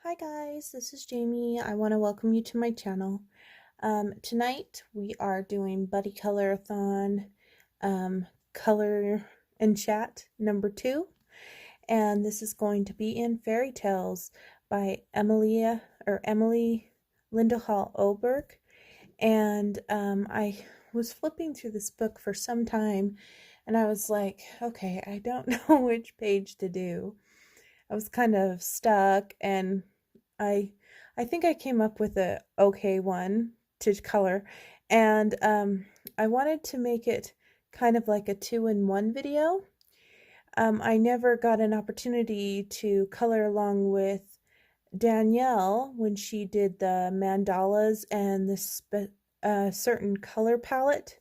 Hi guys, this is Jamie. I want to welcome you to my channel. Tonight we are doing Buddycolorathon color and chat number 2, and this is going to be in Fairy Tales by Emily Linda Hall Oberg. And I was flipping through this book for some time, and I was like, okay, I don't know which page to do. I was kind of stuck, and I I think I came up with a okay one to color, and I wanted to make it kind of like a 2-in-1 video. I never got an opportunity to color along with Danielle when she did the mandalas and the certain color palette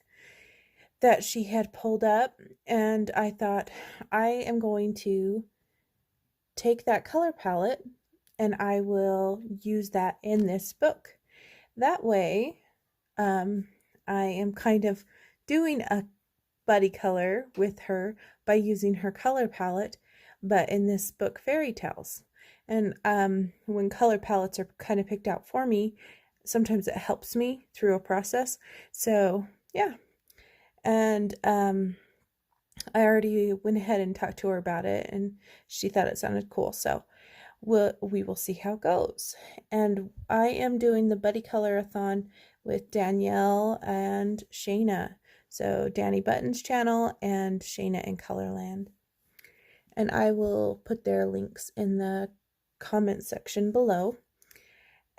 that she had pulled up, and I thought I am going to take that color palette and I will use that in this book. That way, I am kind of doing a buddy color with her by using her color palette, but in this book, Fairy Tales. And when color palettes are kind of picked out for me, sometimes it helps me through a process. So, yeah. And I already went ahead and talked to her about it, and she thought it sounded cool. So we will see how it goes. And I am doing the Buddycolorathon with Danielle and Shaina. So Dani Buttons channel and Shaina in Colorland. And I will put their links in the comment section below.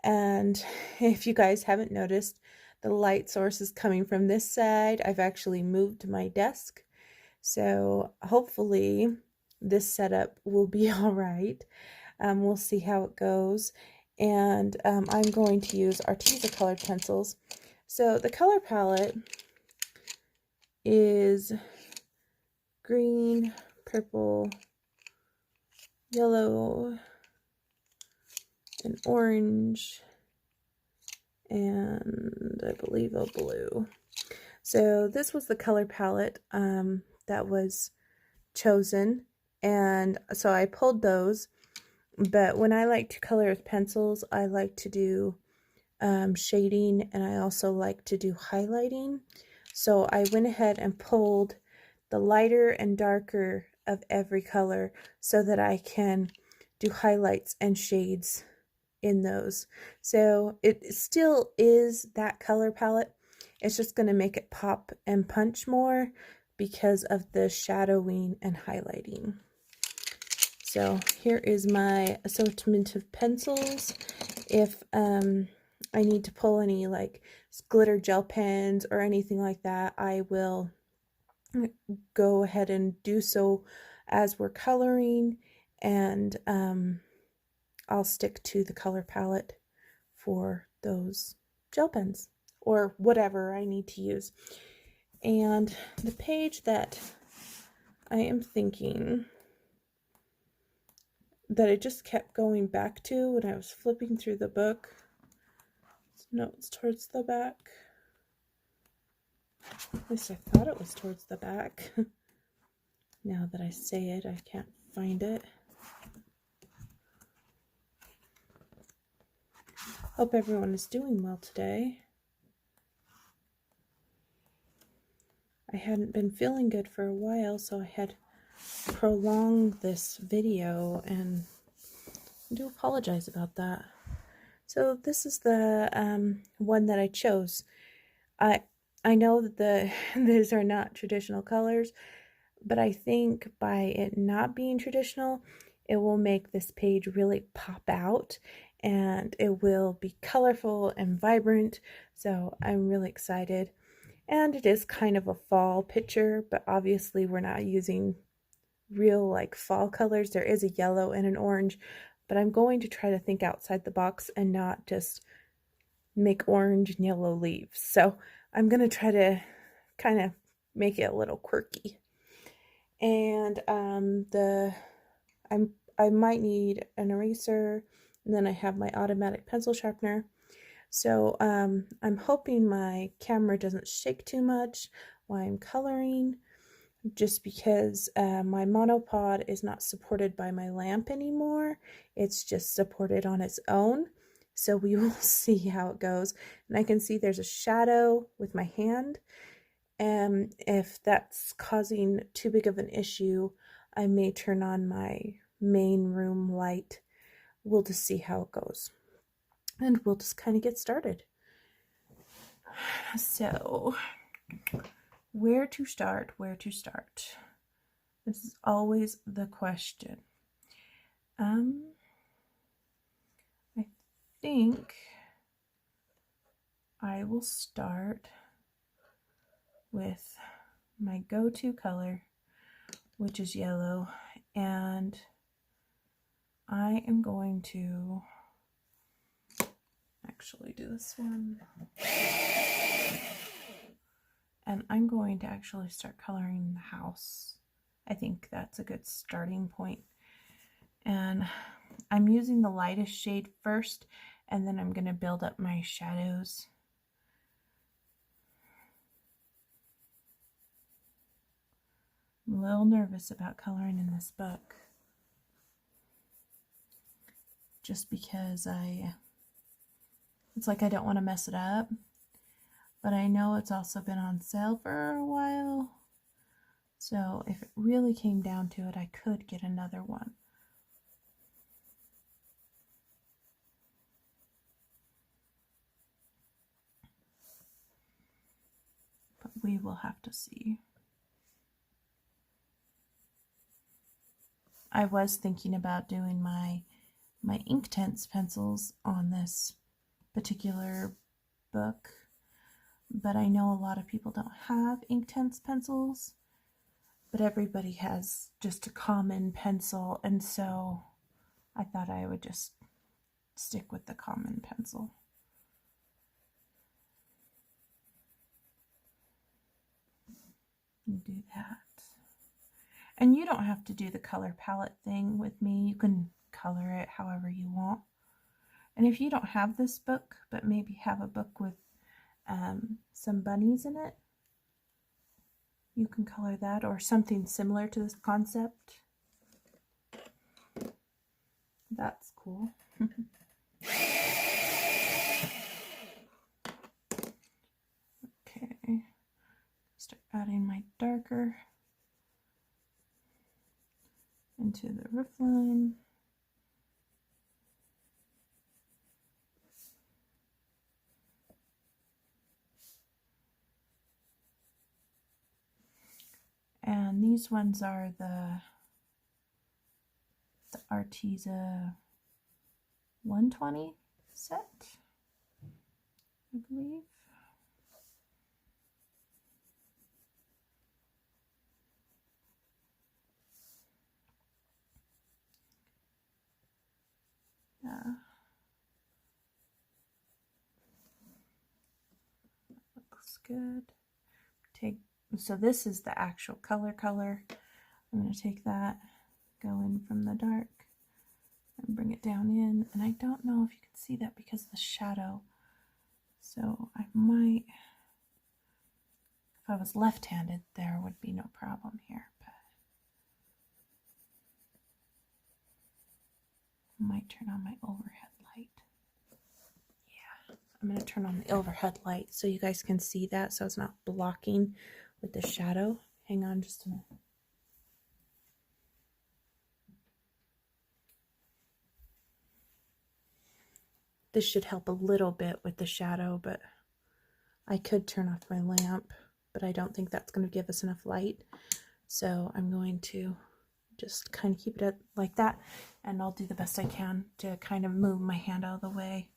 And if you guys haven't noticed, the light source is coming from this side. I've actually moved my desk. So hopefully this setup will be all right. We'll see how it goes. And I'm going to use Arteza colored pencils. So the color palette is green, purple, yellow, and orange, and I believe a blue. So this was the color palette that was chosen, and so I pulled those. But when I like to color with pencils, I like to do shading, and I also like to do highlighting. So I went ahead and pulled the lighter and darker of every color so that I can do highlights and shades in those. So it still is that color palette. It's just going to make it pop and punch more because of the shadowing and highlighting. So here is my assortment of pencils. If I need to pull any like glitter gel pens or anything like that, I will go ahead and do so as we're coloring, and I'll stick to the color palette for those gel pens or whatever I need to use. And the page that I am thinking that I just kept going back to when I was flipping through the book. No, it's towards the back. At least I thought it was towards the back. Now that I say it, I can't find it. Hope everyone is doing well today. I hadn't been feeling good for a while, so I had prolonged this video, and I do apologize about that. So this is the one that I chose. I know that these are not traditional colors, but I think by it not being traditional, it will make this page really pop out, and it will be colorful and vibrant. So I'm really excited. And it is kind of a fall picture, but obviously we're not using real like fall colors. There is a yellow and an orange, but I'm going to try to think outside the box and not just make orange and yellow leaves. So I'm going to try to kind of make it a little quirky. And I might need an eraser, and then I have my automatic pencil sharpener. So I'm hoping my camera doesn't shake too much while I'm coloring. just because my monopod is not supported by my lamp anymore. It's just supported on its own. So we will see how it goes. And I can see there's a shadow with my hand. And if that's causing too big of an issue, I may turn on my main room light. We'll just see how it goes. And we'll just kind of get started. So, where to start? Where to start? This is always the question. I think I will start with my go-to color, which is yellow, and I am going to actually do this one, and I'm going to actually start coloring the house. I think that's a good starting point. And I'm using the lightest shade first, and then I'm going to build up my shadows. I'm a little nervous about coloring in this book, just because it's like I don't want to mess it up, but I know it's also been on sale for a while, so if it really came down to it, I could get another one. But we will have to see. I was thinking about doing my Inktense pencils on this particular book, but I know a lot of people don't have Inktense pencils, but everybody has just a common pencil, and so I thought I would just stick with the common pencil. And do that. And you don't have to do the color palette thing with me. You can color it however you want. And if you don't have this book, but maybe have a book with some bunnies in it, you can color that, or something similar to this concept. That's cool. Okay, start adding my darker into the roof line. And these ones are the Arteza 120 set, I believe. Yeah. Looks good. So this is the actual color. I'm going to take that, go in from the dark, and bring it down in. And I don't know if you can see that because of the shadow. So I might, if I was left-handed, there would be no problem here. But I might turn on my overhead light. Yeah, I'm going to turn on the overhead light so you guys can see that, so it's not blocking with the shadow. Hang on just a minute. This should help a little bit with the shadow, but I could turn off my lamp, but I don't think that's going to give us enough light. So I'm going to just kind of keep it like that, and I'll do the best I can to kind of move my hand out of the way.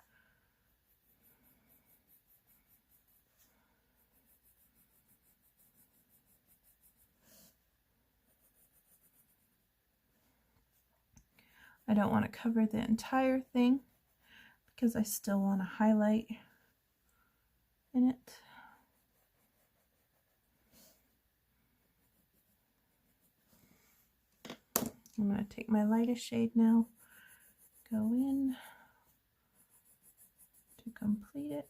I don't want to cover the entire thing because I still want to highlight in it. I'm going to take my lightest shade now, go in to complete it.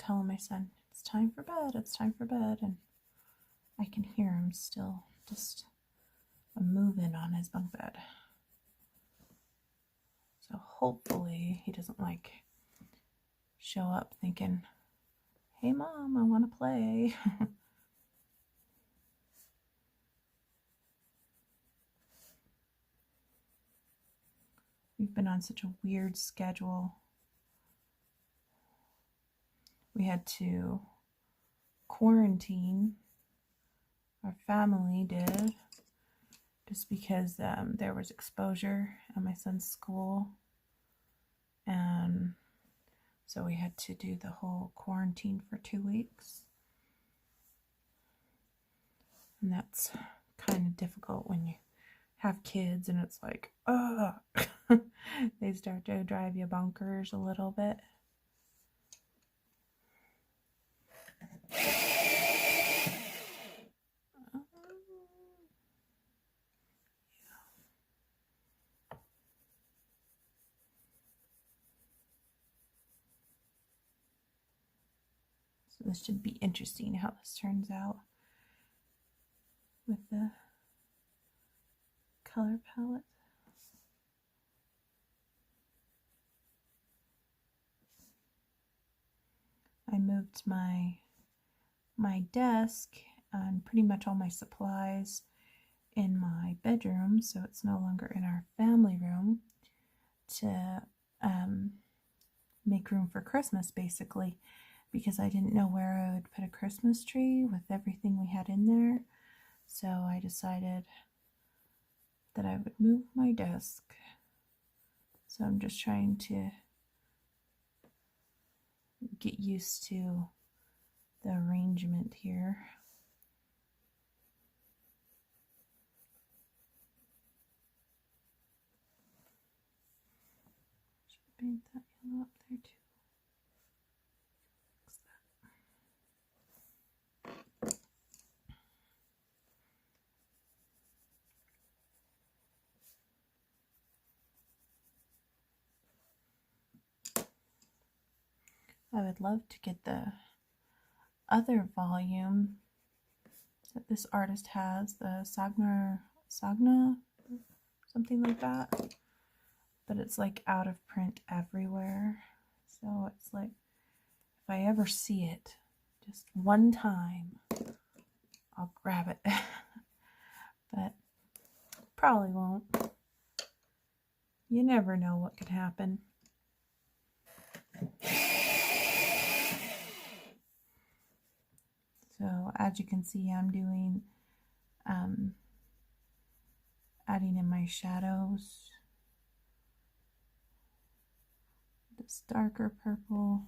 telling my son, it's time for bed, it's time for bed, and I can hear him still just moving on his bunk bed. So hopefully he doesn't like show up thinking, hey Mom, I want to play. We've been on such a weird schedule. We had to quarantine, our family did, just because there was exposure at my son's school, and so we had to do the whole quarantine for 2 weeks, and that's kind of difficult when you have kids and it's like, oh, they start to drive you bonkers a little bit. So this should be interesting how this turns out with the color palette. I moved my desk and pretty much all my supplies in my bedroom, so it's no longer in our family room, to make room for Christmas, basically, because I didn't know where I would put a Christmas tree with everything we had in there. So I decided that I would move my desk. So I'm just trying to get used to the arrangement here. Should paint that yellow up there too. I would love to get the other volume that this artist has, the Sagna, something like that, but it's like out of print everywhere. So it's like, if I ever see it just one time, I'll grab it. But probably won't. You never know what could happen. So as you can see, I'm doing adding in my shadows, this darker purple.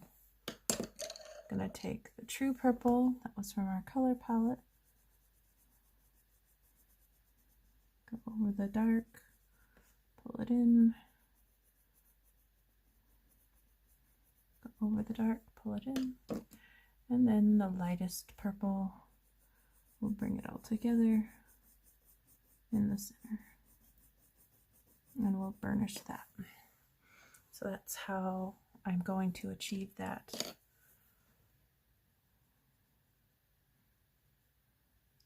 I'm gonna take the true purple that was from our color palette, go over the dark, pull it in, go over the dark, pull it in, and then the lightest purple, we'll bring it all together in the center, and we'll burnish that. So that's how I'm going to achieve that.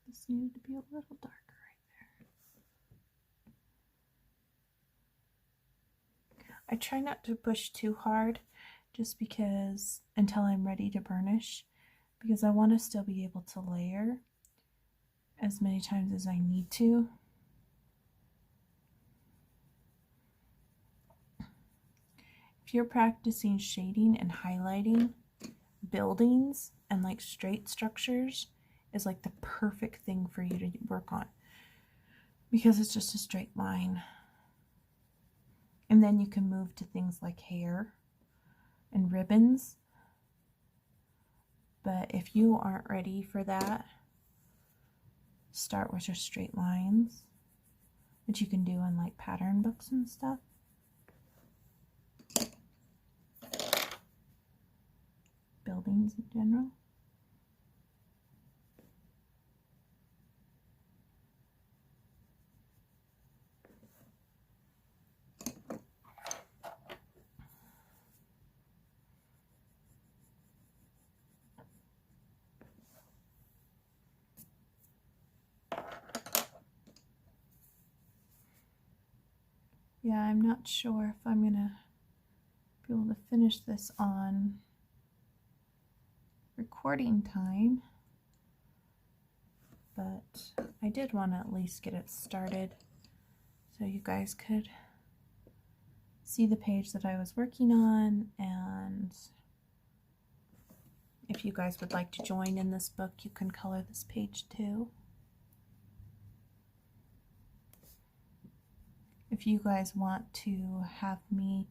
This needed to be a little darker right there. I try not to push too hard, just because until I'm ready to burnish, because I want to still be able to layer as many times as I need to. If you're practicing shading and highlighting, buildings and like straight structures is like the perfect thing for you to work on, because it's just a straight line. And then you can move to things like hair and ribbons. But if you aren't ready for that, start with just straight lines, which you can do in like pattern books and stuff. Buildings in general. Yeah, I'm not sure if I'm gonna be able to finish this on recording time, but I did want to at least get it started so you guys could see the page that I was working on, and if you guys would like to join in this book, you can color this page too. If you guys want to have me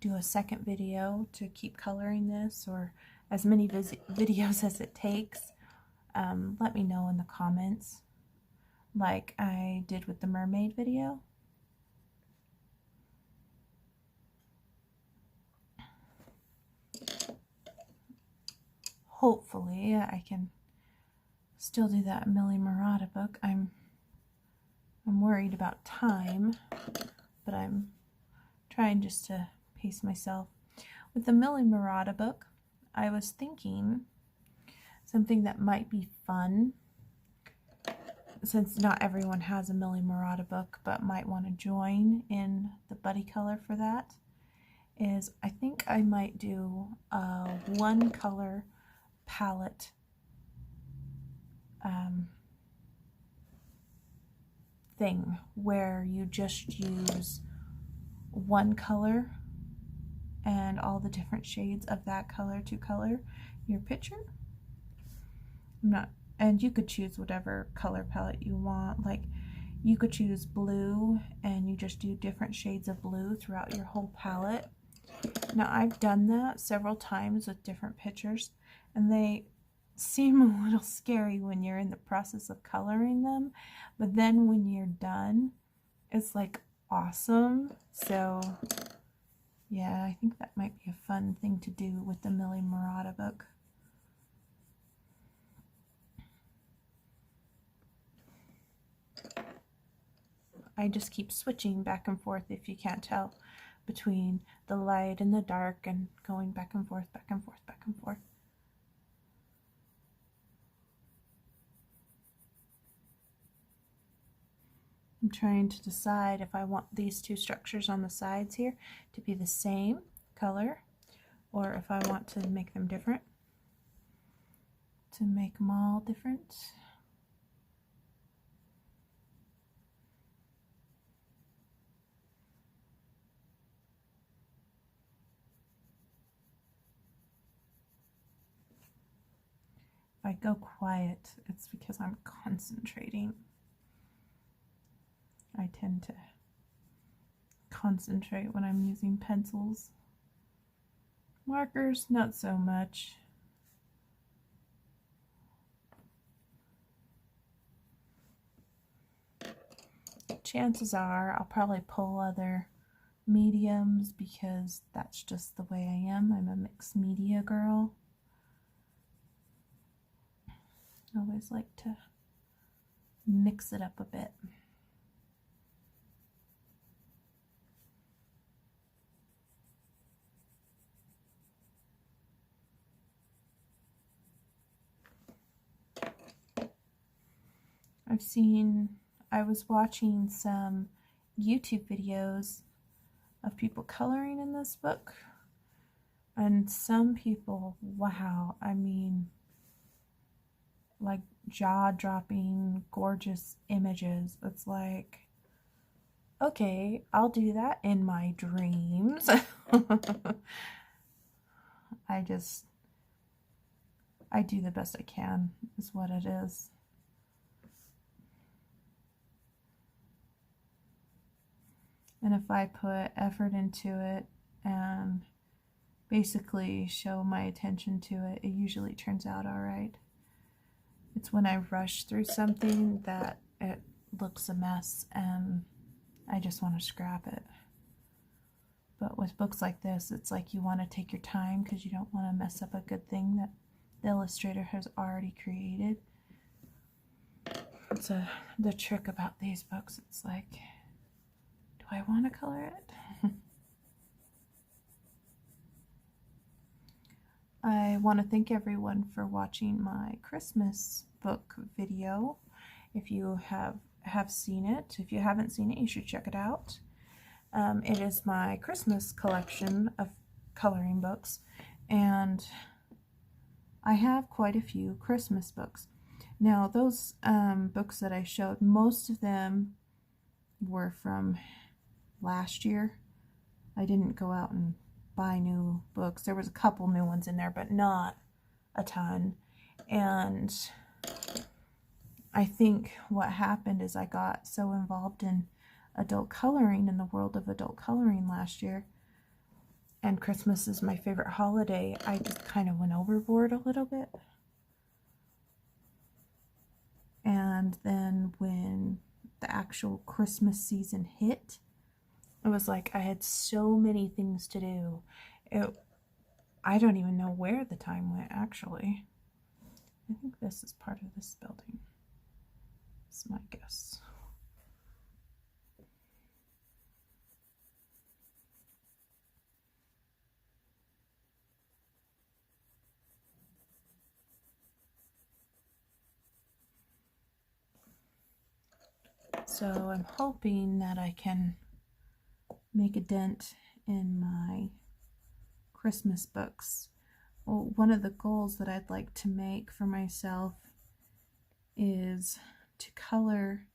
do a second video to keep coloring this, or as many videos as it takes, let me know in the comments, like I did with the mermaid video. Hopefully I can still do that Millie Murata book. I'm worried about time, but I'm trying just to pace myself. With the Millie Murata book, I was thinking something that might be fun, since not everyone has a Millie Murata book but might want to join in the Buddycolor for that, is I think I might do a one color palette thing where you just use one color and all the different shades of that color to color your picture. And you could choose whatever color palette you want. Like, you could choose blue and you just do different shades of blue throughout your whole palette. Now, I've done that several times with different pictures, and they seem a little scary when you're in the process of coloring them, but then when you're done, it's like awesome. So yeah, I think that might be a fun thing to do with the Millie Murata book. I just keep switching back and forth, if you can't tell, between the light and the dark, and going back and forth, back and forth, back and forth. I'm trying to decide if I want these two structures on the sides here to be the same color, or if I want to make them different, to make them all different. If I go quiet, it's because I'm concentrating. I tend to concentrate when I'm using pencils. Markers, not so much. Chances are I'll probably pull other mediums because that's just the way I am. I'm a mixed media girl. I always like to mix it up a bit. I was watching some YouTube videos of people coloring in this book, and some people, wow, I mean, like jaw-dropping, gorgeous images. It's like, okay, I'll do that in my dreams. I do the best I can, is what it is. And if I put effort into it and basically show my attention to it, it usually turns out all right. It's when I rush through something that it looks a mess and I just want to scrap it. But with books like this, it's like you want to take your time because you don't want to mess up a good thing that the illustrator has already created. It's the trick about these books. It's like, do I want to color it? I want to thank everyone for watching my Christmas book video. If you have seen it, if you haven't seen it, you should check it out. It is my Christmas collection of coloring books, and I have quite a few Christmas books. Now, those books that I showed, most of them were from last year. I didn't go out and buy new books. There was a couple new ones in there, but not a ton. And I think what happened is I got so involved in adult coloring, in the world of adult coloring last year, and Christmas is my favorite holiday, I just kind of went overboard a little bit. And then when the actual Christmas season hit, it was like I had so many things to do. I don't even know where the time went, actually. I think this is part of this building. That's my guess. So I'm hoping that I can make a dent in my Christmas books. Well, one of the goals that I'd like to make for myself is to color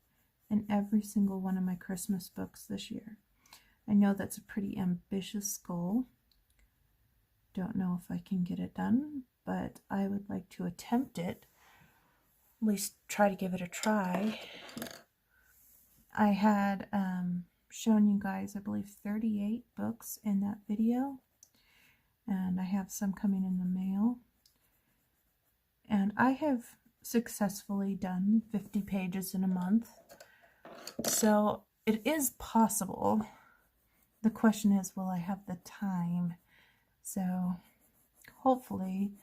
in every single one of my Christmas books this year. I know that's a pretty ambitious goal. Don't know if I can get it done, but I would like to attempt it. At least try to give it a try. I had shown you guys, I believe, 38 books in that video, and I have some coming in the mail. And I have successfully done 50 pages in a month, so it is possible. The question is, will I have the time? So hopefully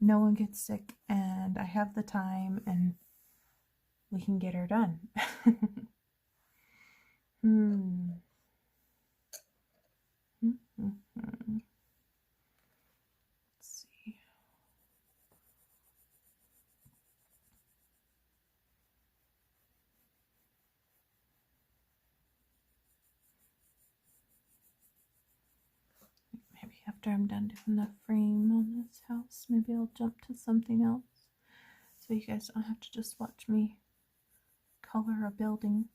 no one gets sick and I have the time and we can get her done. Let's see. Maybe after I'm done doing the frame on this house, maybe I'll jump to something else, so you guys don't have to just watch me color a building.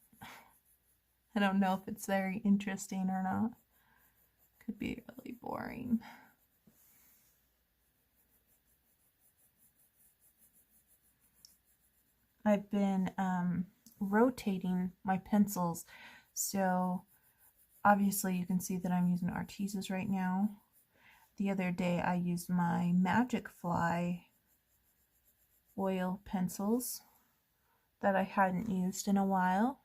I don't know if it's very interesting or not. Could be really boring. I've been rotating my pencils, so obviously you can see that I'm using Arteeza's right now. The other day I used my Magic Fly oil pencils that I hadn't used in a while,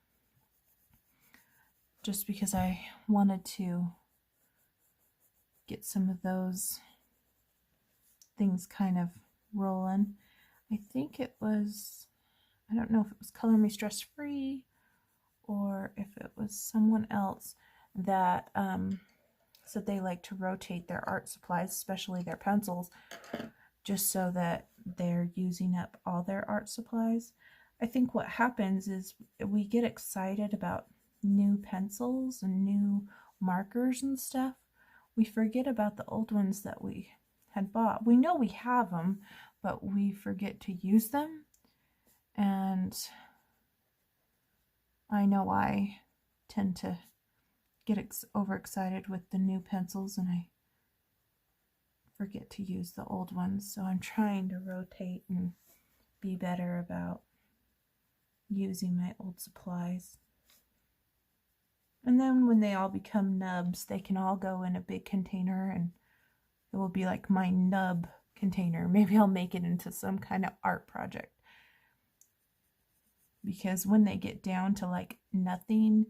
just because I wanted to get some of those things kind of rolling. I think it was, I don't know if it was Color Me Stress Free or if it was someone else that said they like to rotate their art supplies, especially their pencils, just so that they're using up all their art supplies. I think what happens is we get excited about new pencils and new markers and stuff. We forget about the old ones that we had bought. We know we have them, but we forget to use them. And I know I tend to get overexcited with the new pencils and I forget to use the old ones. So I'm trying to rotate and be better about using my old supplies. And then when they all become nubs, they can all go in a big container and it will be like my nub container. Maybe I'll make it into some kind of art project. Because when they get down to like nothing,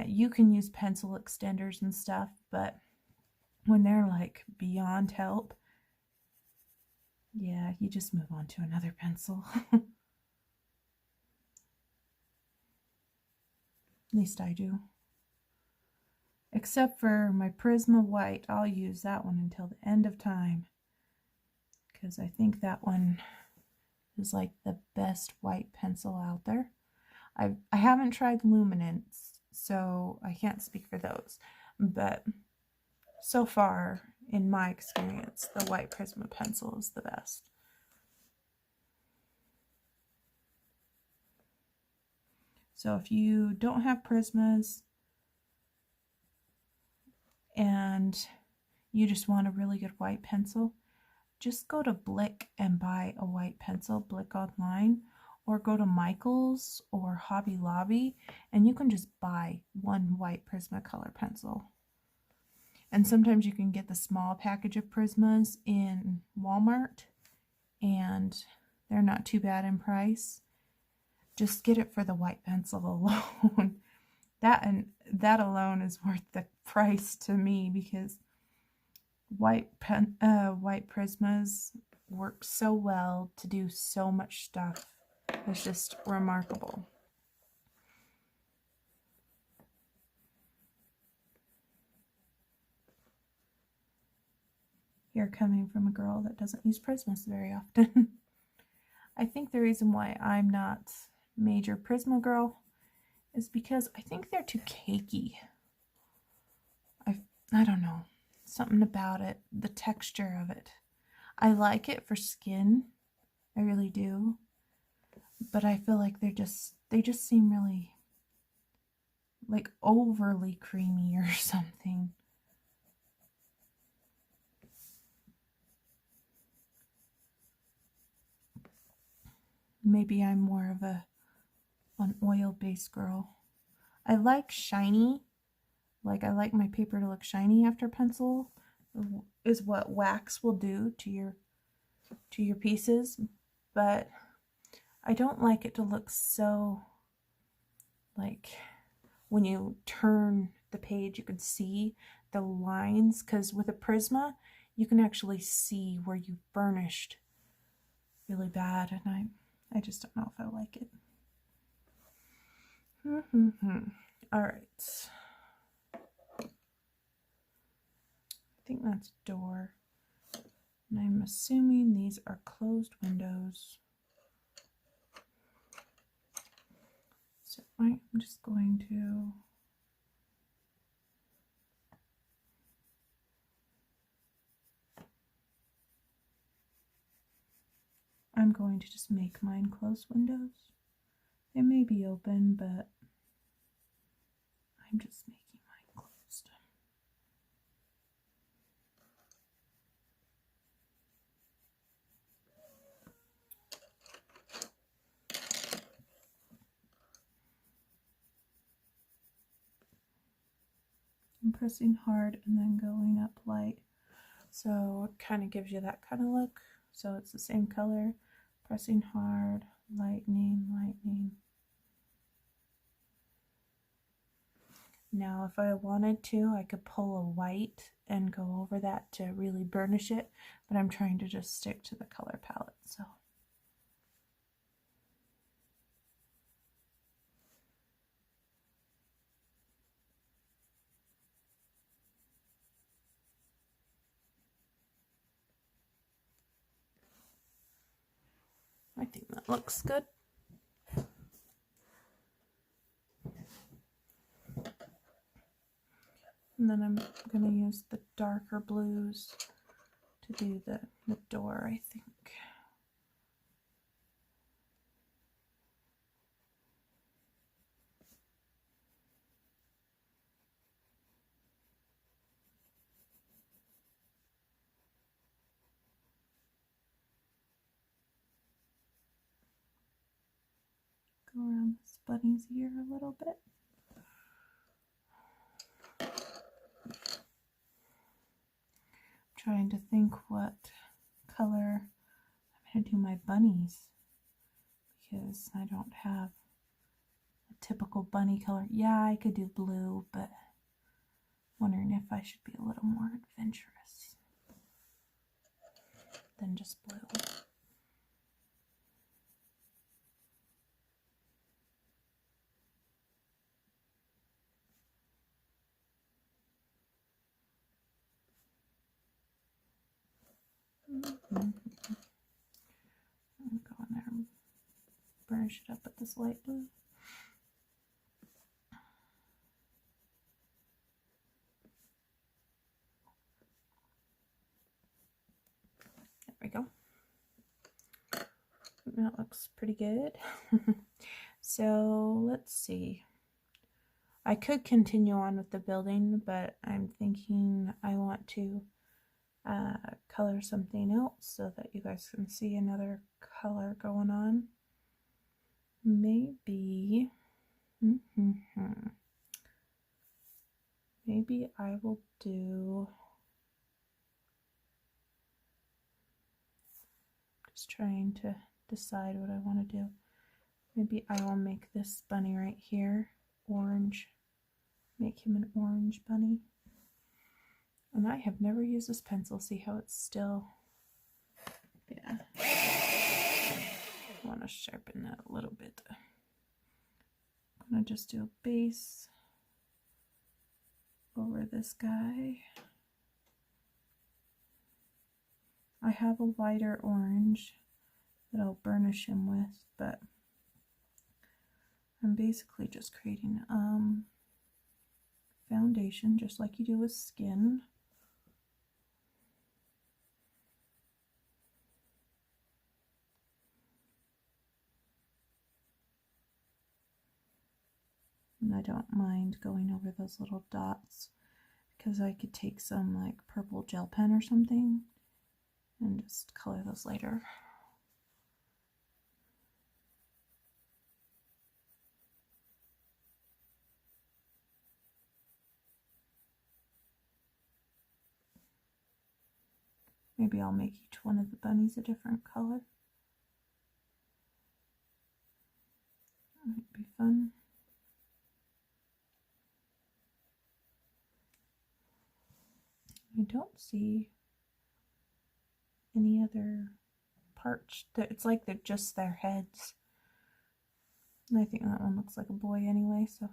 you can use pencil extenders and stuff, but when they're like beyond help, yeah, you just move on to another pencil. At least I do. Except for my Prisma White, I'll use that one until the end of time, because I think that one is like the best white pencil out there. I haven't tried luminance, so I can't speak for those. But so far, in my experience, the white Prisma pencil is the best. So if you don't have Prismas and you just want a really good white pencil, just go to Blick and buy a white pencil, Blick online, or go to Michael's or Hobby Lobby, and you can just buy one white Prismacolor pencil. And sometimes you can get the small package of Prismas in Walmart, and they're not too bad in price. Just get it for the white pencil alone. That alone is worth the price to me, because white Prismas work so well to do so much stuff. It's just remarkable. You're coming from a girl that doesn't use Prismas very often. I think the reason why I'm not major Prisma girl is because I think they're too cakey. I don't know. Something about it, the texture of it. I like it for skin. I really do. But I feel like they just seem really like overly creamy or something. Maybe I'm more of an oil-based girl. I like shiny. Like, I like my paper to look shiny after pencil, is what wax will do to your pieces, but I don't like it to look so, like, when you turn the page you can see the lines, because with a Prisma you can actually see where you burnished really bad, and I just don't know if I like it. All right. I think that's a door. And I'm assuming these are closed windows. So I'm just going to just make mine closed windows. They may be open, but I'm just making mine closed. I'm pressing hard and then going up light, so it kind of gives you that kind of look. So it's the same color, pressing hard, lightening, lightening. Now if I wanted to, I could pull a white and go over that to really burnish it, but I'm trying to just stick to the color palette. So I think that looks good. And then I'm going to use the darker blues to do the door, I think. Go around this bunny's ear a little bit. Trying to think what color I'm going to do my bunnies, because I don't have a typical bunny color. Yeah, I could do blue, but wondering if I should be a little more adventurous than just blue. I'm going to go in there and burnish it up with this light blue. looks pretty good. So let's see. I could continue on with the building, but I'm thinking I want to color something else so that you guys can see another color going on. Maybe, maybe I will do, just trying to decide what I want to do. Maybe I will make this bunny right here orange, make him an orange bunny. And I have never used this pencil. See how it's still, yeah. I want to sharpen that a little bit. I'm going to just do a base over this guy. I have a lighter orange that I'll burnish him with, but I'm basically just creating foundation just like you do with skin. And I don't mind going over those little dots because I could take some like purple gel pen or something and just color those later. Maybe I'll make each one of the bunnies a different color. That might be fun. I don't see any other parts. It's like they're just their heads. And I think that one looks like a boy anyway, so I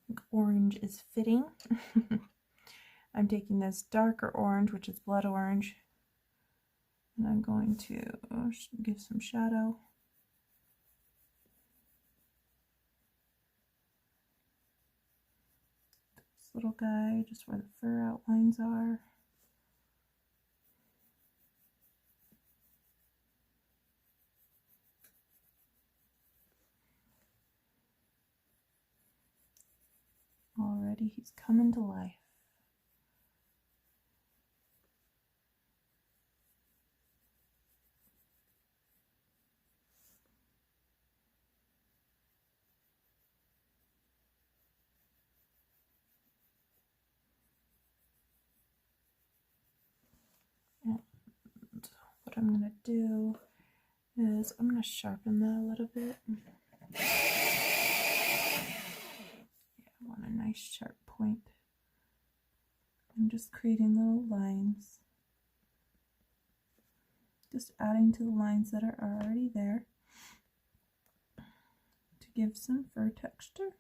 think orange is fitting. I'm taking this darker orange, which is blood orange, and I'm going to give some shadow. This little guy, just where the fur outlines are. Already he's coming to life. And what I'm going to do is I'm going to sharpen that a little bit. Yeah, I want a nice sharp point. I'm just creating little lines. Just adding to the lines that are already there to give some fur texture.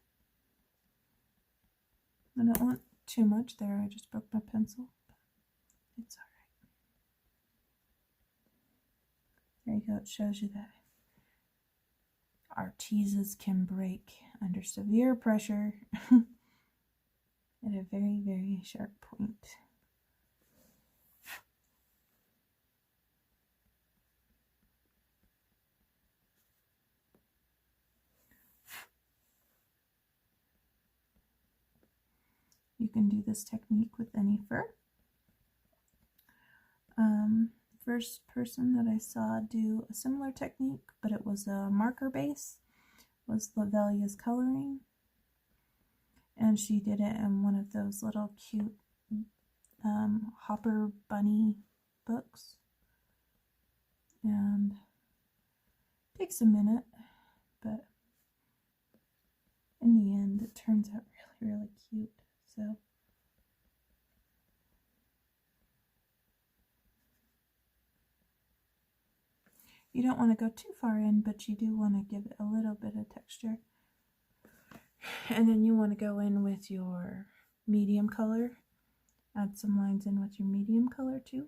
I don't want too much there. I just broke my pencil. But it's alright. There you go. It shows you that our teases can break under severe pressure at a very, very sharp point. You can do this technique with any fur. First person that I saw do a similar technique, but it was a marker base, was Lavelia's Coloring. And she did it in one of those little cute Hopper bunny books. And it takes a minute, but in the end it turns out really, really cute. So you don't want to go too far in, but you do want to give it a little bit of texture. And then you want to go in with your medium color. Add some lines in with your medium color too.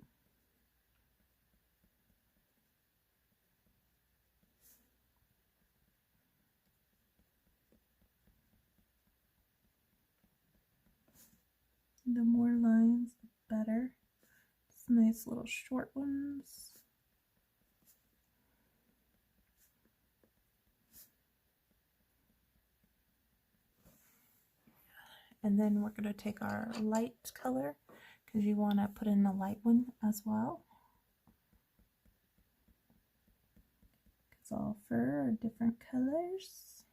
The more lines, the better. Just nice little short ones. And then we're going to take our light color, because you want to put in the light one as well. Because all fur are different colors,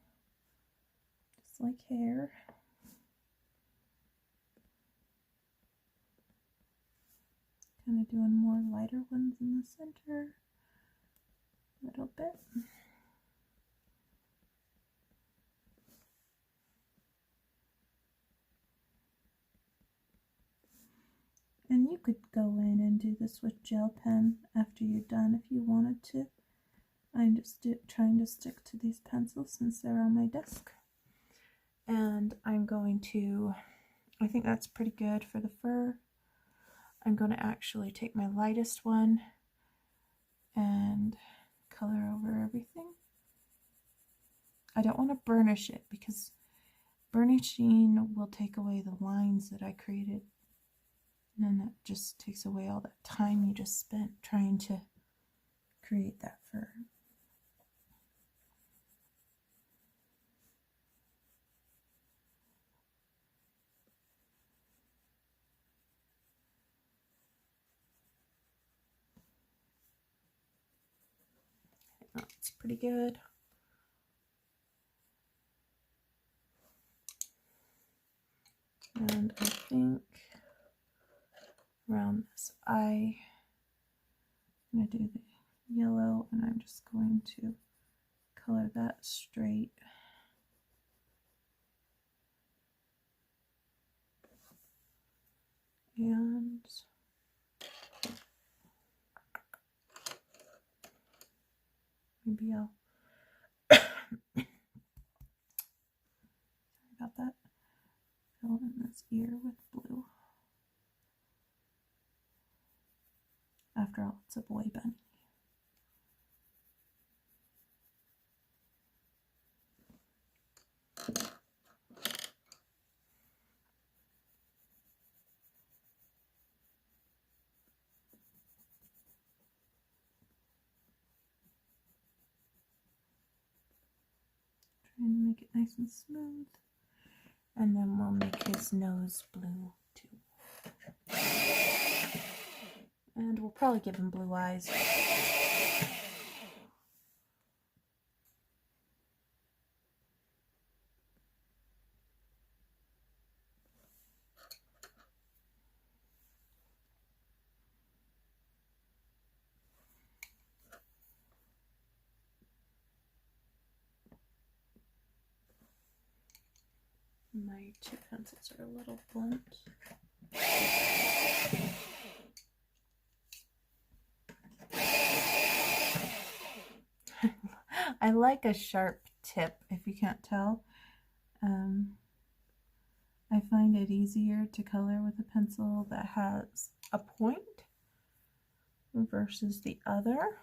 just like hair. Kind of doing more lighter ones in the center, a little bit. And you could go in and do this with gel pen after you're done if you wanted to. I'm just trying to stick to these pencils since they're on my desk. And I'm going to, I think that's pretty good for the fur. I'm going to actually take my lightest one and color over everything. I don't want to burnish it because burnishing will take away the lines that I created. And then that just takes away all that time you just spent trying to create that fur. That's pretty good. And I think around this eye, I'm going to do the yellow, and I'm just going to color that straight. And maybe I'll sorry about that. Fill in this ear with blue. After all, it's a boy bunny. Trying to make it nice and smooth. And then we'll make his nose blue too. And we'll probably give him blue eyes. My two pencils are a little blunt. I like a sharp tip, if you can't tell. I find it easier to color with a pencil that has a point versus the other.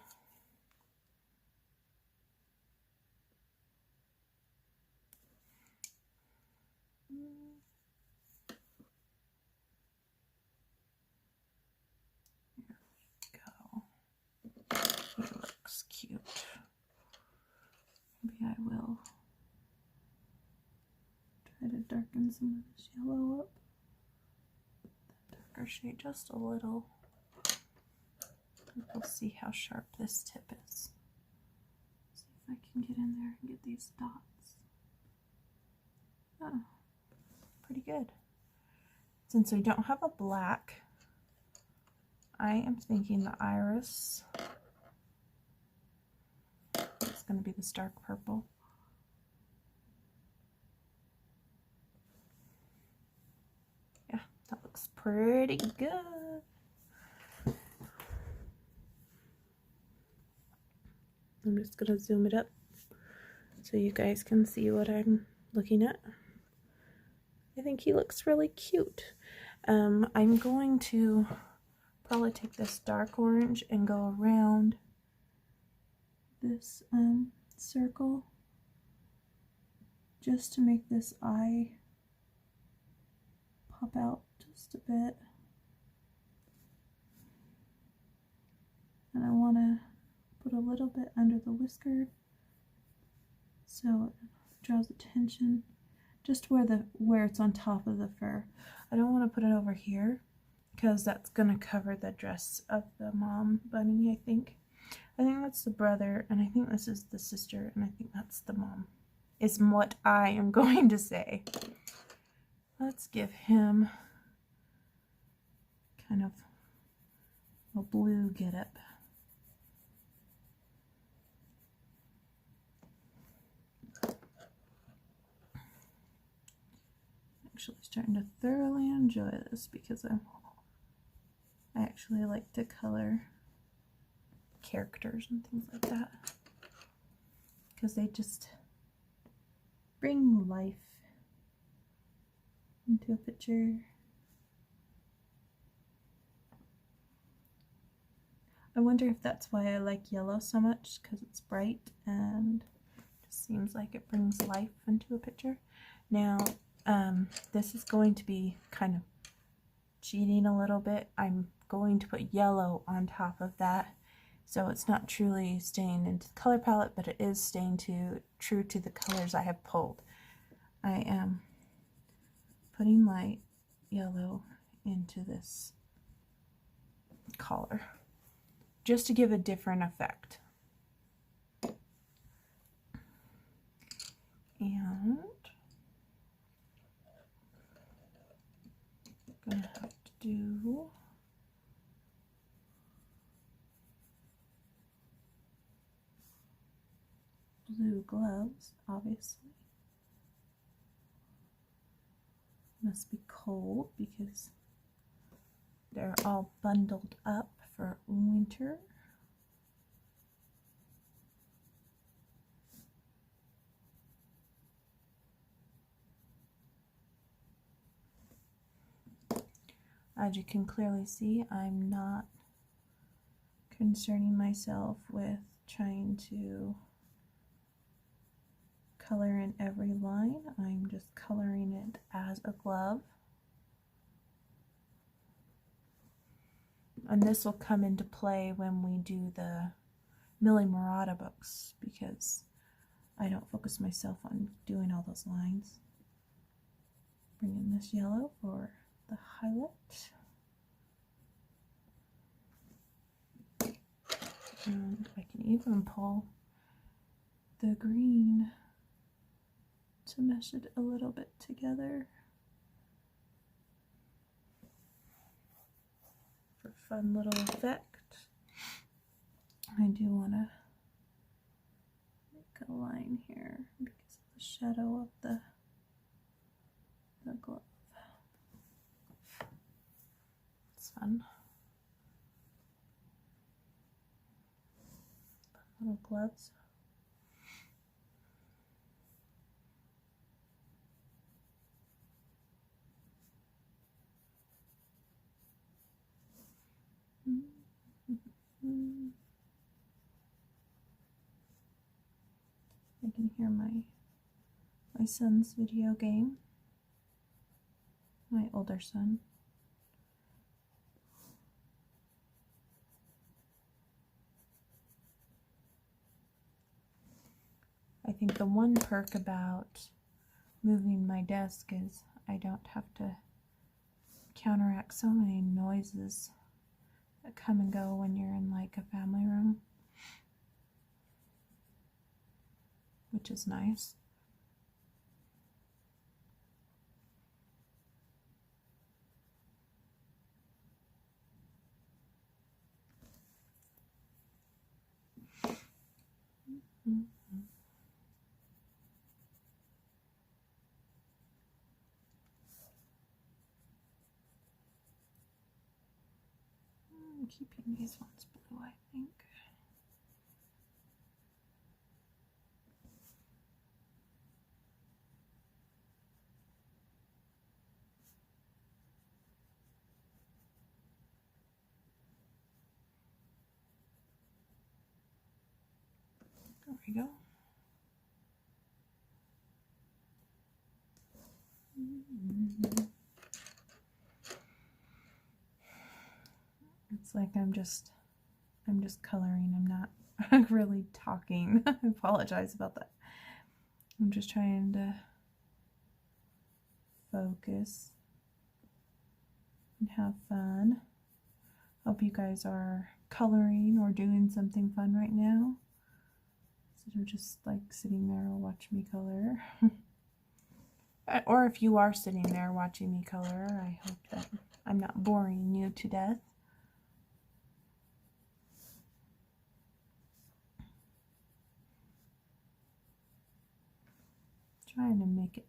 He looks cute. Maybe I will try to darken some of this yellow up. That darker shade just a little. We'll see how sharp this tip is. See if I can get in there and get these dots. Oh, pretty good. Since we don't have a black, I am thinking the iris is going to be this dark purple. Yeah, that looks pretty good. I'm just going to zoom it up so you guys can see what I'm looking at. I think he looks really cute. I'm going to probably take this dark orange and go around this circle just to make this eye pop out just a bit. And I want to put a little bit under the whisker so it draws attention. just where it's on top of the fur. I don't want to put it over here because that's going to cover the dress of the mom bunny, I think. I think that's the brother, and I think this is the sister, and I think that's the mom, is what I am going to say. Let's give him kind of a blue getup. Actually starting to thoroughly enjoy this because I actually like to color characters and things like that because they just bring life into a picture. I wonder if that's why I like yellow so much, because it's bright and it just seems like it brings life into a picture. Now this is going to be kind of cheating a little bit. I'm going to put yellow on top of that, so it's not truly staying into the color palette, but it is staying true to the colors I have pulled. I am putting light yellow into this collar just to give a different effect. And I'm gonna have to do blue gloves, obviously. Must be cold because they're all bundled up for winter. As you can clearly see, I'm not concerning myself with trying to color in every line. I'm just coloring it as a glove. And this will come into play when we do the Millie Murata books, because I don't focus myself on doing all those lines. Bring in this yellow for the highlight. And I can even pull the green to mesh it a little bit together for a fun little effect. I do want to make a line here because of the shadow of the glove. It's fun. Little gloves. I can hear my son's video game, my older son. I think the one perk about moving my desk is I don't have to counteract so many noises that come and go when you're in like a family room, which is nice. I'm keeping these ones blue, I think. There we go. It's like I'm just coloring. I'm not really talking. I apologize about that. I'm just trying to focus and have fun. Hope you guys are coloring or doing something fun right now. So just like sitting there or watch me color. Or if you are sitting there watching me color, I hope that I'm not boring you to death. Trying to make it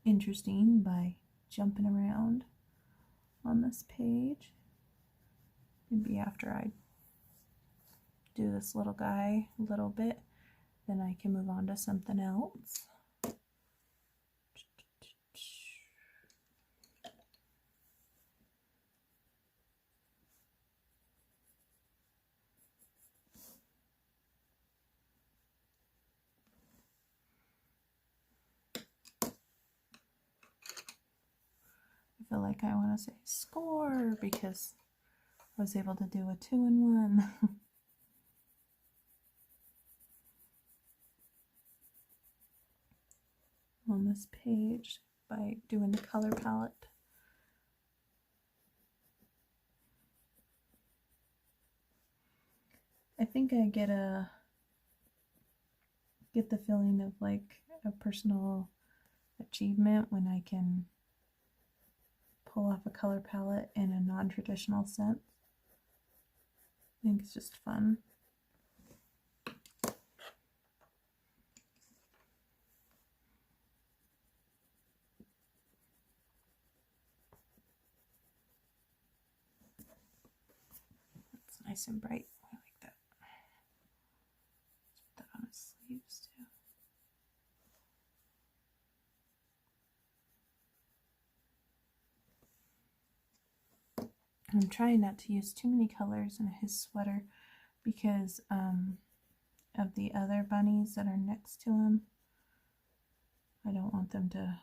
interesting by jumping around on this page. Maybe after I do this little guy a little bit, then I can move on to something else. I feel like I want to say score because I was able to do a 2-in-1. On this page by doing the color palette. I think I get the feeling of like a personal achievement when I can pull off a color palette in a non-traditional sense. I think it's just fun. It's nice and bright. I like that. Let's put that on his sleeves too. I'm trying not to use too many colors in his sweater because of the other bunnies that are next to him. I don't want them to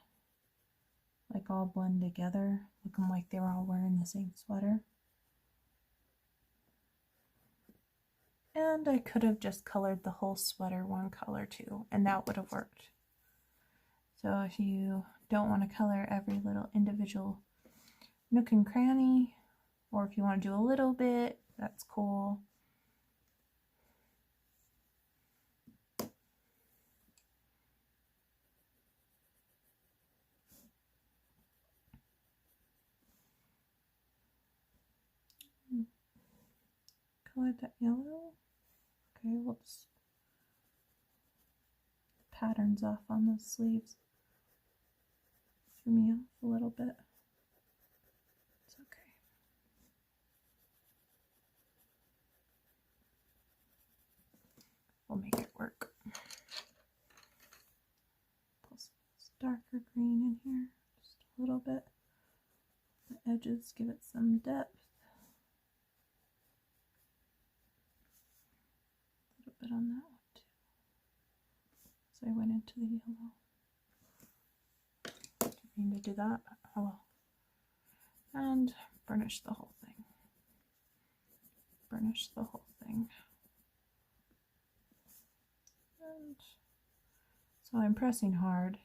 like all blend together, looking like they were all wearing the same sweater. And I could have just colored the whole sweater one color too, and that would have worked. So if you don't want to color every little individual nook and cranny, or if you want to do a little bit, that's cool. Color that yellow. Okay, we'll just patterns off on those sleeves. Threw me off a little bit. It's okay. We'll make it work. Pull some darker green in here, just a little bit. The edges give it some depth. A little bit on that one too. So I went into the yellow. Didn't mean to do that. Oh well. And burnish the whole thing. Burnish the whole thing. And so I'm pressing hard.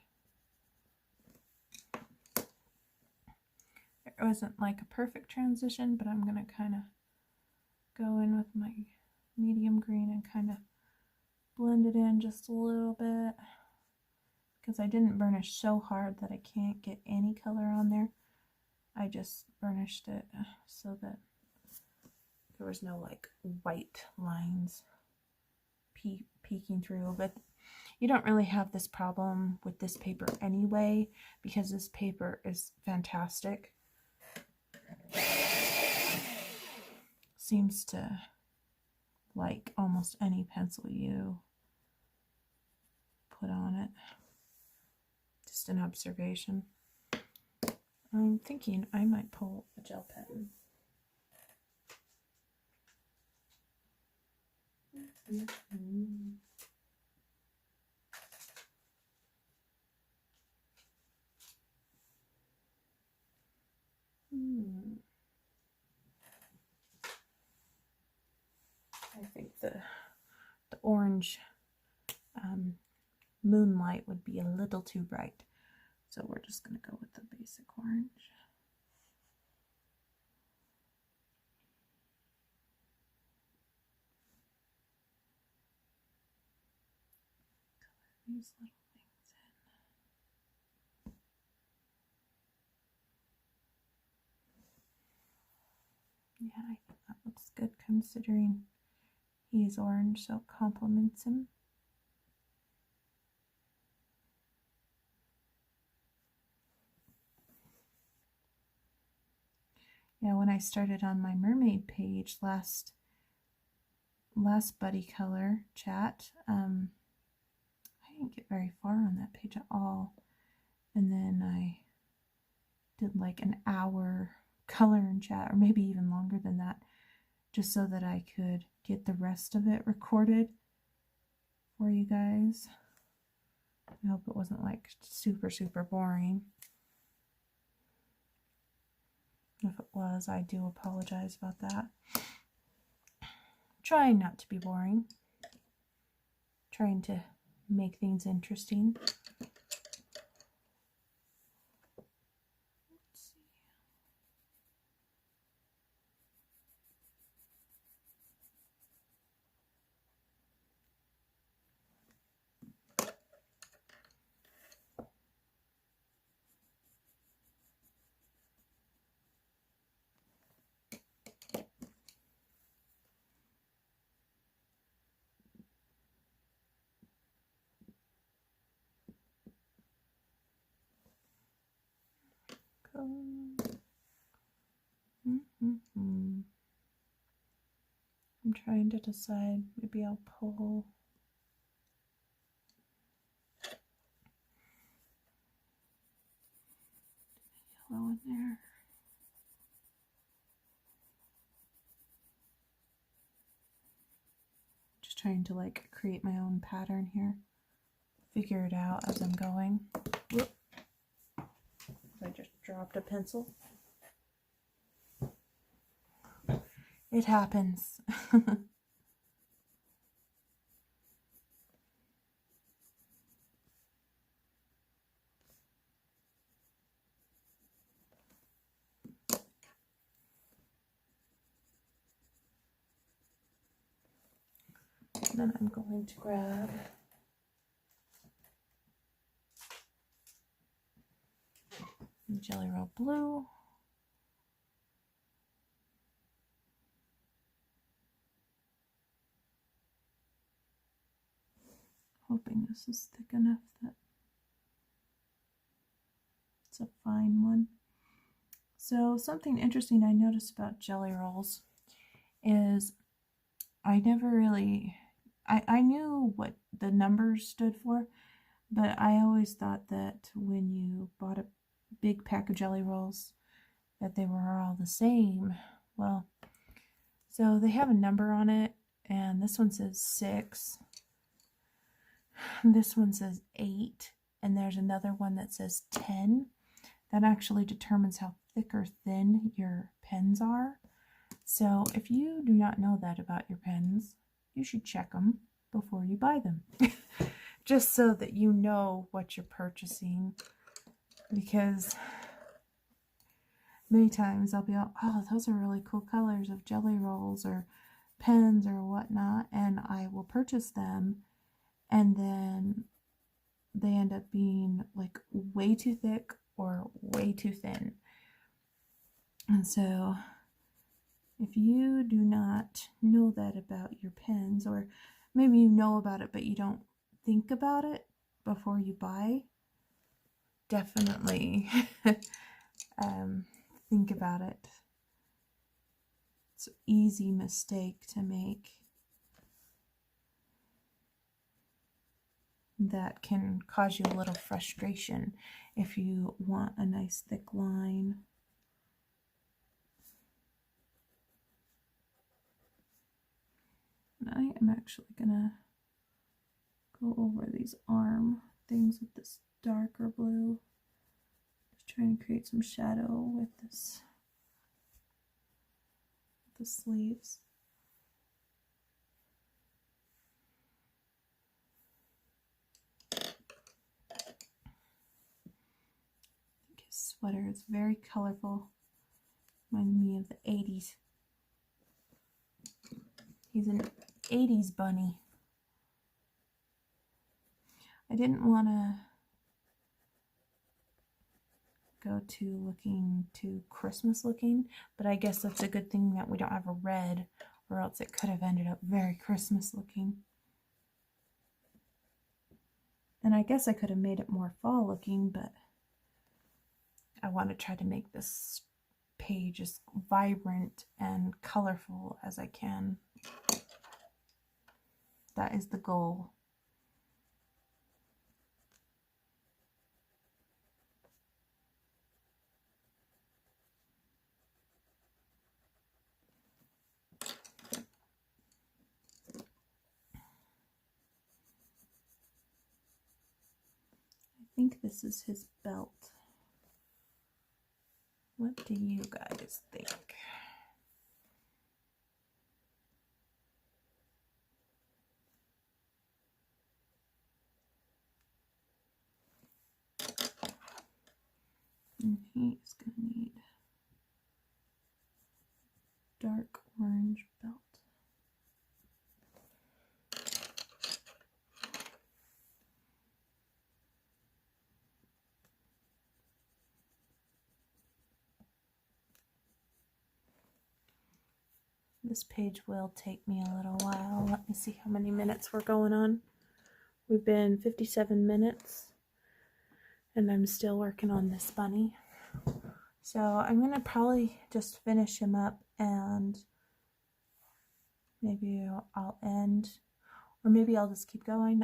It wasn't like a perfect transition, but I'm going to kind of go in with my medium green and kind of blend it in just a little bit, because I didn't burnish so hard that I can't get any color on there. I just burnished it so that there was no like white lines peeking through. But you don't really have this problem with this paper anyway, because this paper is fantastic. Seems to like almost any pencil you put on it. Just an observation. I'm thinking I might pull a gel pen. I think the orange moonlight would be a little too bright. So we're just going to go with the basic orange. Color these little things in. Yeah, I think that looks good considering he's orange, so it complements him. Yeah, when I started on my mermaid page last Buddycolor chat, I didn't get very far on that page at all. And then I did like an hour color and chat, or maybe even longer than that, just so that I could get the rest of it recorded for you guys. I hope it wasn't like super boring. If it was, I do apologize about that. Trying not to be boring. Trying to make things interesting. I'm trying to decide. Maybe I'll pull yellow in there. Just trying to like create my own pattern here. Figure it out as I'm going. Whoop. I just dropped a pencil. It happens. Then I'm going to grab Jelly Roll Blue. Hoping this is thick enough that it's a fine one. So something interesting I noticed about jelly rolls is I never really, I knew what the numbers stood for, but I always thought that when you bought a big pack of jelly rolls that they were all the same. Well, so they have a number on it, and this one says 6. This one says 8, and there's another one that says 10. That actually determines how thick or thin your pens are. So if you do not know that about your pens, you should check them before you buy them. Just so that you know what you're purchasing. Because many times I'll be like, oh, those are really cool colors of jelly rolls or pens or whatnot, and I will purchase them, and then they end up being like way too thick or way too thin. And so if you do not know that about your pens, or maybe you know about it but you don't think about it before you buy, definitely think about it. It's an easy mistake to make that can cause you a little frustration if you want a nice thick line. And I am actually gonna go over these arm things with this darker blue. Just trying to create some shadow with this, with the sleeves. sweater. It's very colorful. Reminds me of the 80s. He's an 80s bunny. I didn't want to go to looking too Christmas looking, but I guess that's a good thing that we don't have a red, or else it could have ended up very Christmas looking. And I guess I could have made it more fall looking, but I want to try to make this page as vibrant and colorful as I can. That is the goal. I think this is his belt. What do you guys think? And he's going to need dark orange belt. This page will take me a little while. Let me see how many minutes we're going on. We've been 57 minutes and I'm still working on this bunny. So I'm going to probably just finish him up and maybe I'll end, or maybe I'll just keep going.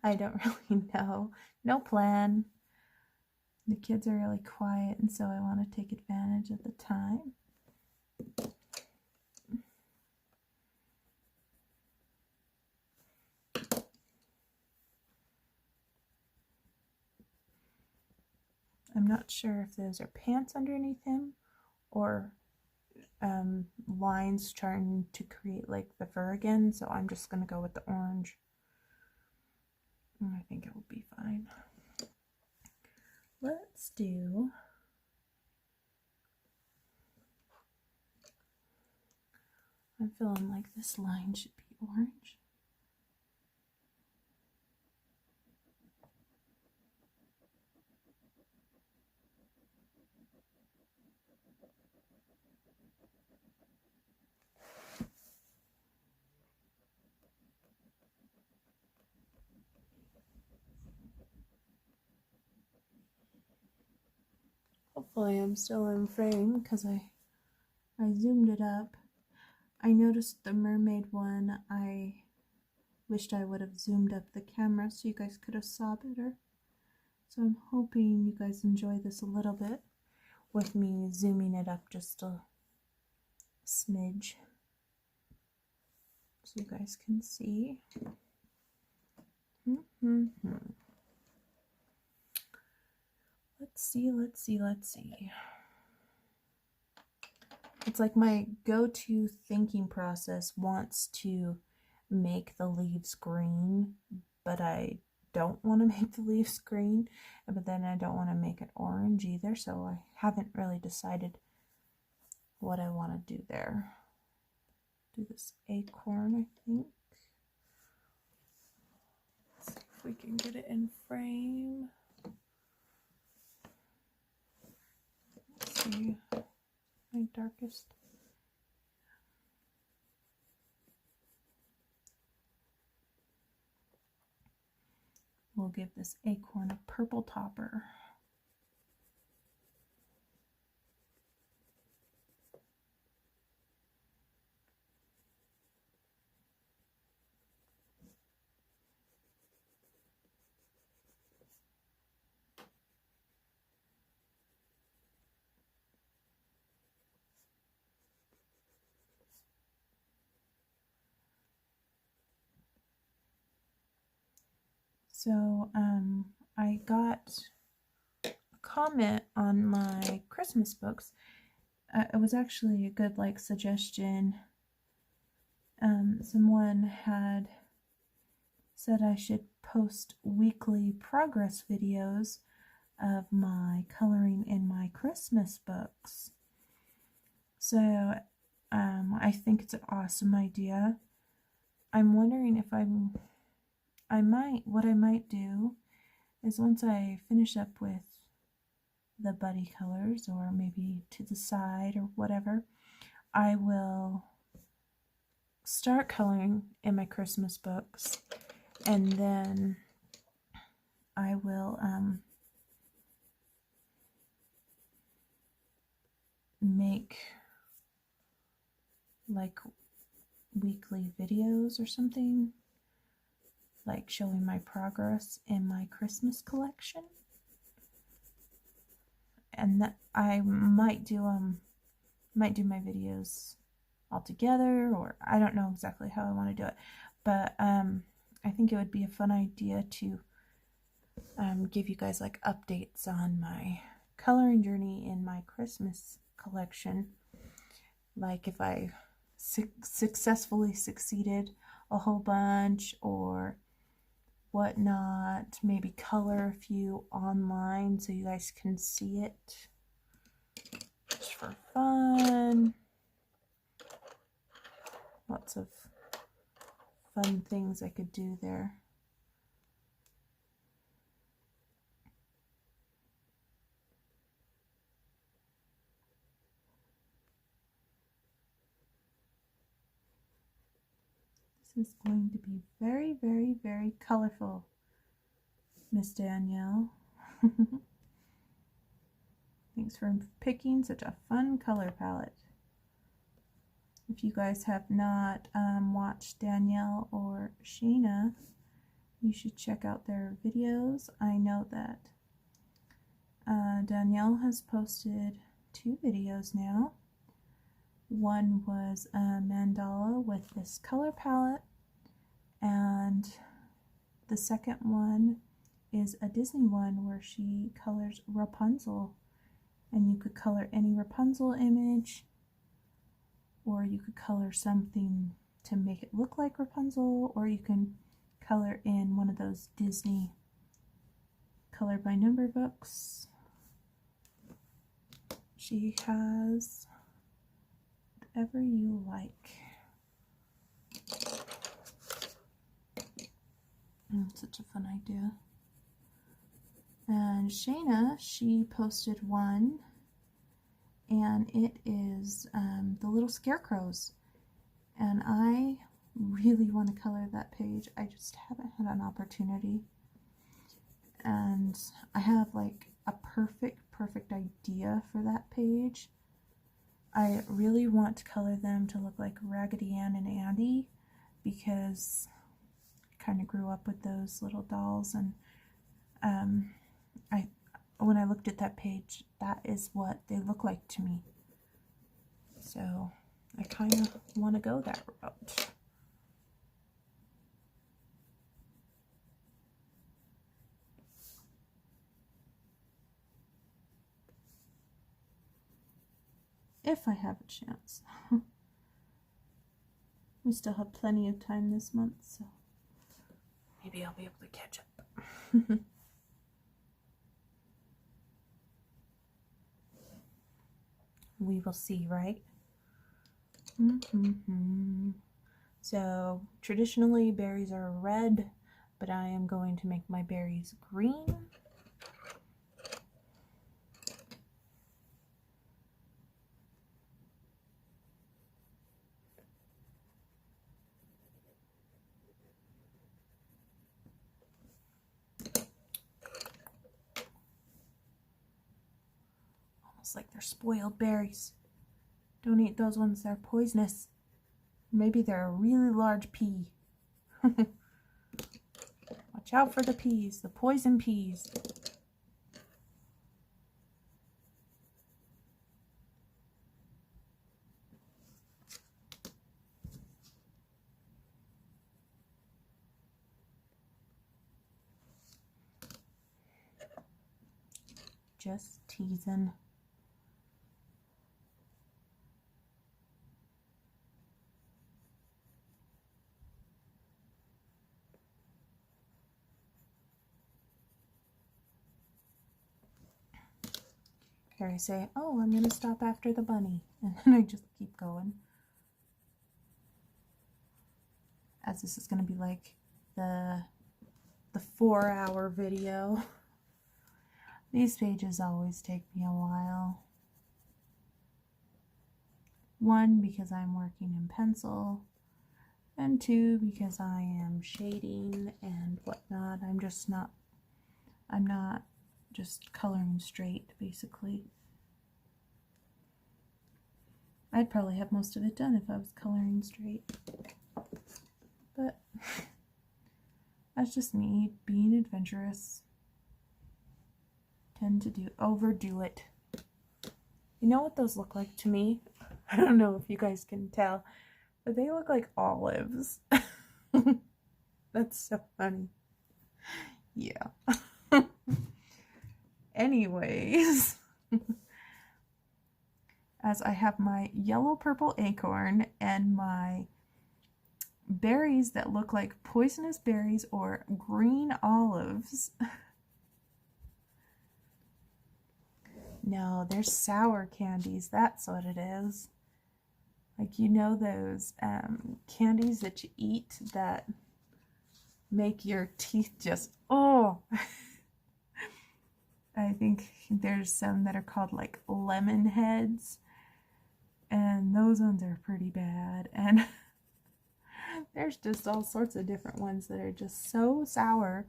I don't really know. No plan. The kids are really quiet and so I want to take advantage of the time. I'm not sure if those are pants underneath him or lines trying to create like the fur again, so I'm just going to go with the orange. And I think it will be fine. Let's do I'm feeling like this line should be orange. Hopefully I'm still in frame because I zoomed it up. I noticed the mermaid one, I wished I would have zoomed up the camera so you guys could have saw better. So I'm hoping you guys enjoy this a little bit with me zooming it up just a smidge so you guys can see. Let's see. It's like my go-to thinking process wants to make the leaves green, but I don't want to make the leaves green, but then I don't want to make it orange either, so I haven't really decided what I want to do there. Do this acorn, I think. Let's see if we can get it in frame. Let's see, my darkest. We'll give this acorn a purple topper. So I got a comment on my Christmas books. It was actually a good suggestion. Someone had said I should post weekly progress videos of my coloring in my Christmas books. So I think it's an awesome idea. I'm wondering if what I might do is once I finish up with the buddy colors, or maybe to the side or whatever, I will start coloring in my Christmas books, and then I will make like weekly videos or something, like showing my progress in my Christmas collection. And that I might do my videos all together, or I don't know exactly how I want to do it, but I think it would be a fun idea to give you guys like updates on my coloring journey in my Christmas collection, like if I successfully succeeded a whole bunch or whatnot, maybe color a few online so you guys can see it just for fun. Lots of fun things I could do there. This is going to be very, very, very colorful, Miss Danielle. Thanks for picking such a fun color palette. If you guys have not watched Danielle or Shaina, you should check out their videos. I know that Danielle has posted 2 videos now. One was a mandala with this color palette, and the second one is a Disney one where she colors Rapunzel, and you could color any Rapunzel image, or you could color something to make it look like Rapunzel, or you can color in one of those Disney color by number books. She has whatever you like. Such a fun idea. And Shaina, she posted one, and it is the little scarecrows, and I really want to color that page. I just haven't had an opportunity, and I have like a perfect idea for that page. I really want to color them to look like Raggedy Ann and Andy, because I kind of grew up with those little dolls, and when I looked at that page, that is what they look like to me. So I kind of want to go that route. If I have a chance. We still have plenty of time this month, so maybe I'll be able to catch up. We will see, right? So traditionally berries are red, but I am going to make my berries green. Almost like they're spoiled berries. Don't eat those ones, they're poisonous. Maybe they're a really large pea. Watch out for the peas, the poison peas. Just teasing. Here I say, oh, I'm going to stop after the bunny. And then I just keep going. As this is going to be like the 4-hour video. These pages always take me a while. One, because I'm working in pencil. And two, because I am shading and whatnot. I'm not just coloring straight, basically. I'd probably have most of it done if I was coloring straight. But that's just me being adventurous. Tend to overdo it. You know what those look like to me? I don't know if you guys can tell, but they look like olives. That's so funny. Yeah. Anyways, as I have my yellow purple acorn and my berries that look like poisonous berries or green olives. No, they're sour candies. That's what it is. Like, you know those candies that you eat that make your teeth just, oh. I think there's some that are called like lemon heads. And those ones are pretty bad. And there's just all sorts of different ones that are just so sour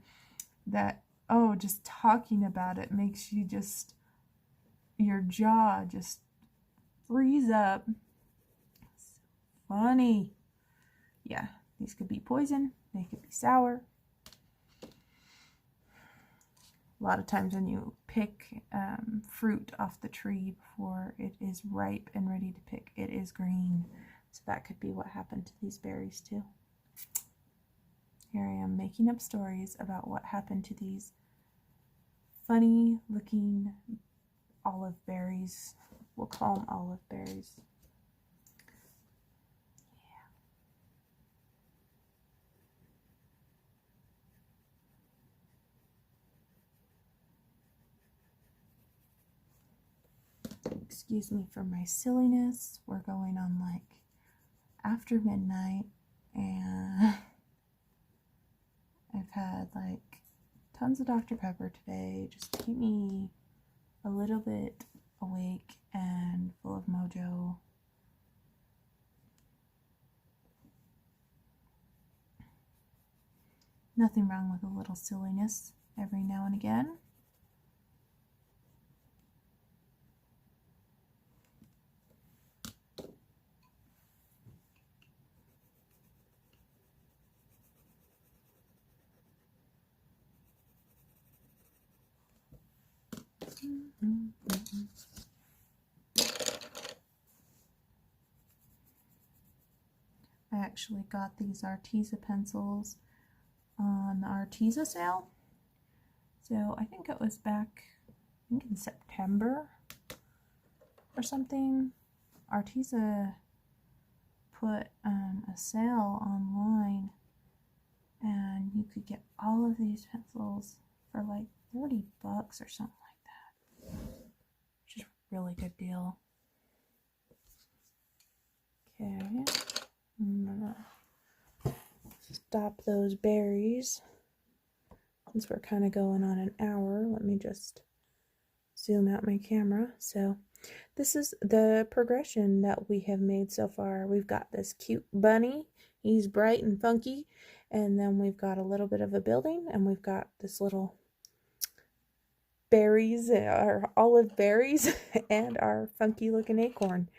that, oh, just talking about it makes you just, your jaw just freeze up. So funny. Yeah, these could be poison. They could be sour. A lot of times when you pick fruit off the tree before it is ripe and ready to pick, it is green. So that could be what happened to these berries too. Here I am making up stories about what happened to these funny looking olive berries. We'll call them olive berries. Excuse me for my silliness. We're going on like after midnight and I've had like tons of Dr. Pepper today just to keep me a little bit awake and full of mojo. Nothing wrong with a little silliness every now and again. I actually got these Arteza pencils on the Arteza sale. So I think it was back, in September or something. Arteza put a sale online and you could get all of these pencils for like $30 or something like that, which is a really good deal. Okay, I'm gonna stop those berries since we're kind of going on an hour. Let me just zoom out my camera. So this is the progression that we have made so far. We've got this cute bunny. He's bright and funky. And then we've got a little bit of a building, and we've got this little berries, our olive berries, and our funky looking acorn.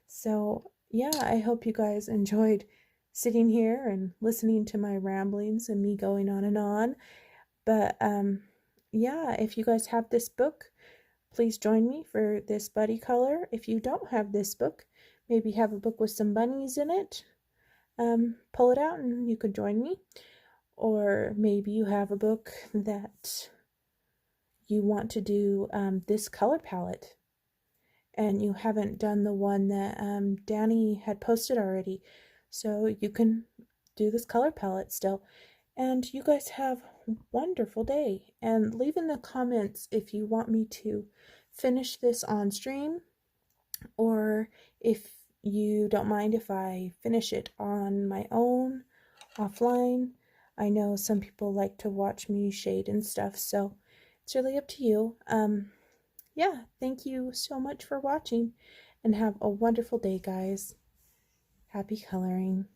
So yeah, I hope you guys enjoyed sitting here and listening to my ramblings and me going on and on. But yeah, if you guys have this book, please join me for this Buddycolor. If you don't have this book, maybe have a book with some bunnies in it, pull it out and you could join me. Or maybe you have a book that you want to do this color palette and you haven't done the one that Dani had posted already. So you can do this color palette still. And you guys have a wonderful day. And leave in the comments if you want me to finish this on stream, or if you don't mind if I finish it on my own offline. I know some people like to watch me shade and stuff, so it's really up to you. Yeah, thank you so much for watching, and have a wonderful day, guys. Happy coloring.